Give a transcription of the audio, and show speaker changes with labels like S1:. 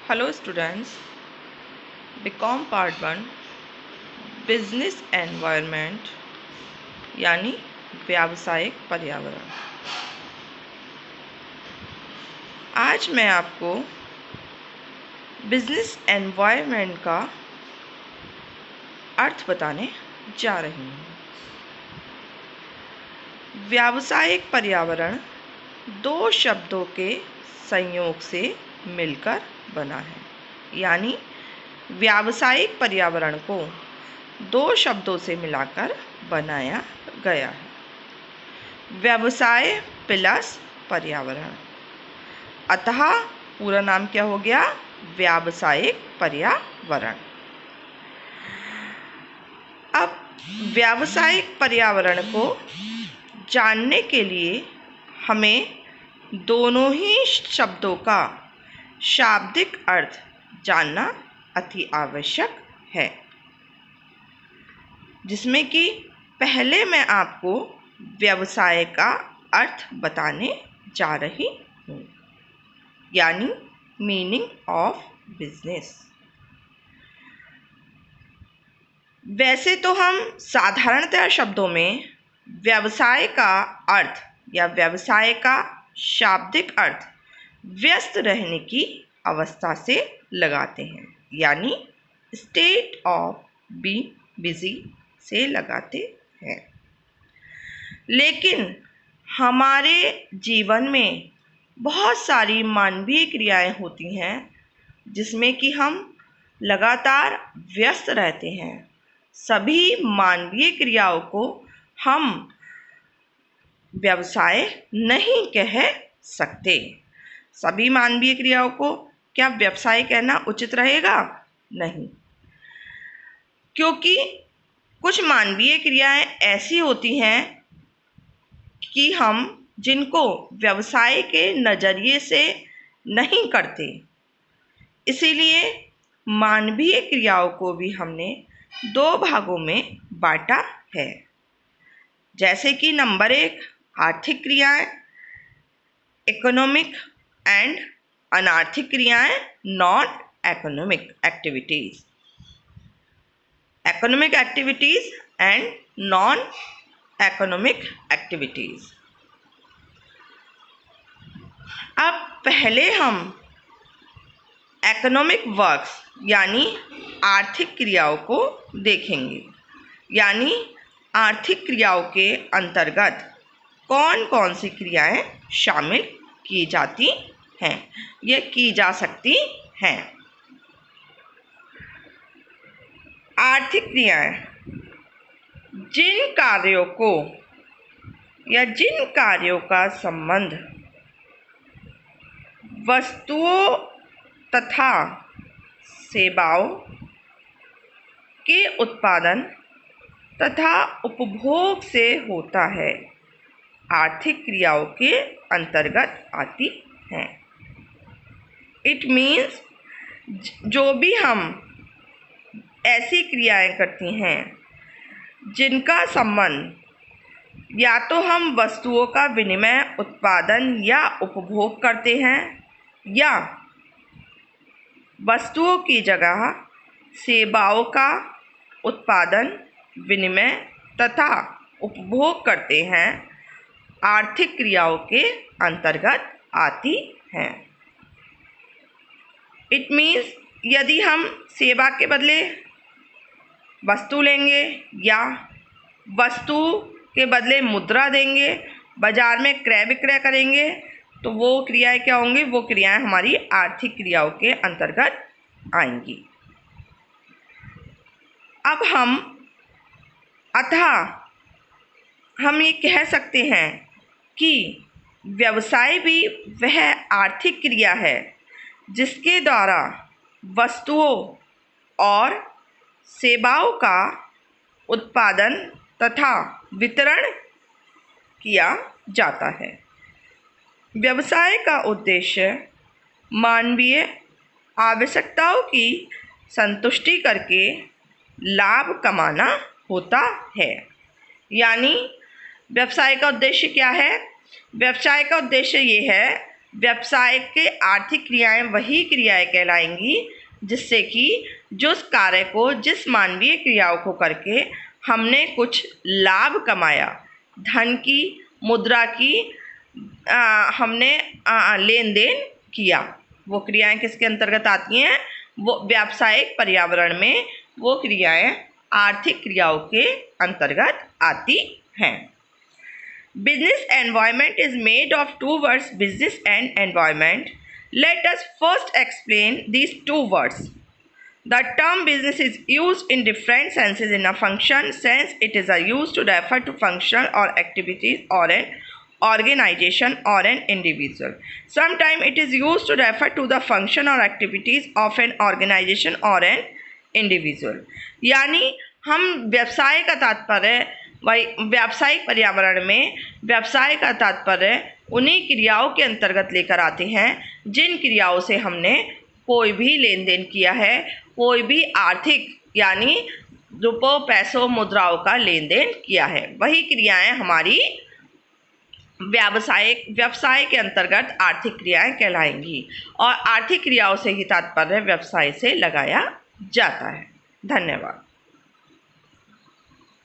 S1: Hello students, BCom part 1 business environment यानी व्यावसायिक पर्यावरण। आज मैं आपको बिजनेस एनवायरनमेंट का अर्थ बताने जा रही हूँ। व्यावसायिक पर्यावरण दो शब्दों के संयोग से मिलकर बना है, यानी व्यावसायिक पर्यावरण को दो शब्दों से मिलाकर बनाया गया है। व्यवसाय प्लस पर्यावरण, अतः पूरा नाम क्या हो गया? व्यावसायिक पर्यावरण। अब व्यावसायिक पर्यावरण को जानने के लिए हमें दोनों ही शब्दों का शाब्दिक अर्थ जानना अति आवश्यक है, जिसमें कि पहले मैं आपको व्यवसाय का अर्थ बताने जा रही हूँ, यानी मीनिंग ऑफ बिजनेस। वैसे तो हम साधारणतः शब्दों में व्यवसाय का अर्थ या व्यवसाय का शाब्दिक अर्थ व्यस्त रहने की अवस्था से लगाते हैं, यानी स्टेट ऑफ बीइंग बिजी से लगाते हैं। लेकिन हमारे जीवन में बहुत सारी मानवीय क्रियाएं होती हैं जिसमें कि हम लगातार व्यस्त रहते हैं। सभी मानवीय क्रियाओं को हम व्यवसाय नहीं कह सकते। सभी मानवीय क्रियाओं को क्या व्यवसाय कहना उचित रहेगा? नहीं, क्योंकि कुछ मानवीय क्रियाएं ऐसी होती हैं कि हम जिनको व्यवसाय के नज़रिए से नहीं करते। इसीलिए मानवीय क्रियाओं को भी हमने दो भागों में बांटा है, जैसे कि नंबर 1 आर्थिक क्रियाएं, इकोनॉमिक एंड अनार्थिक क्रियाएं, non economic activities. Economic activities and non economic activities. अब पहले हम इकोनॉमिक वर्क्स यानी आर्थिक क्रियाओं को देखेंगे, यानी आर्थिक क्रियाओं के अंतर्गत कौन कौन सी क्रियाएं शामिल की जाती हैं, ये की जा सकती हैं। आर्थिक क्रियाएं जिन कार्यों को या जिन कार्यों का संबंध वस्तुओं तथा सेवाओं के उत्पादन तथा उपभोग से होता है, आर्थिक क्रियाओं के अंतर्गत आती हैं। इट मीन्स जो भी हम ऐसी क्रियाएं करती हैं जिनका संबंध या तो हम वस्तुओं का विनिमय, उत्पादन या उपभोग करते हैं, या वस्तुओं की जगह सेवाओं का उत्पादन, विनिमय तथा उपभोग करते हैं, आर्थिक क्रियाओं के अंतर्गत आती हैं। इट मीन्स यदि हम सेवा के बदले वस्तु लेंगे या वस्तु के बदले मुद्रा देंगे, बाजार में क्रय विक्रय करेंगे, तो वो क्रियाएं क्या होंगी? वो क्रियाएं हमारी आर्थिक क्रियाओं के अंतर्गत आएंगी। अब हम ये कह सकते हैं कि व्यवसाय भी वह आर्थिक क्रिया है जिसके द्वारा वस्तुओं और सेवाओं का उत्पादन तथा वितरण किया जाता है। व्यवसाय का उद्देश्य मानवीय आवश्यकताओं की संतुष्टि करके लाभ कमाना होता है। यानी व्यवसाय का उद्देश्य क्या है? व्यवसाय का उद्देश्य ये है व्यवसाय के आर्थिक क्रियाएं वही क्रियाएं कहलाएंगी जिससे कि जिस कार्य को, जिस मानवीय क्रियाओं को करके हमने कुछ लाभ कमाया, धन की, मुद्रा की हमने लेन देन किया, वो क्रियाएं किसके अंतर्गत आती हैं? वो व्यावसायिक पर्यावरण में वो क्रियाएं आर्थिक क्रियाओं के अंतर्गत आती हैं। Business environment is made of two words, business and environment. Let us first explain these two words. The term business is used in different senses. In a function sense, it is used to refer to functional or activities or an organization or an individual. Sometimes it is used to refer to the function or activities of an organization or an individual. यानी हम व्यवसाय का तात्पर्य वही व्यावसायिक पर्यावरण में व्यवसाय का तात्पर्य उन्हीं क्रियाओं के अंतर्गत लेकर आते हैं जिन क्रियाओं से हमने कोई भी लेन देन किया है, कोई भी आर्थिक यानी रुपयों, पैसों, मुद्राओं का लेन देन किया है, वही क्रियाएं हमारी व्यवसाय के अंतर्गत आर्थिक क्रियाएं कहलाएंगी। और आर्थिक क्रियाओं से ही तात्पर्य व्यवसाय से लगाया जाता है। धन्यवाद।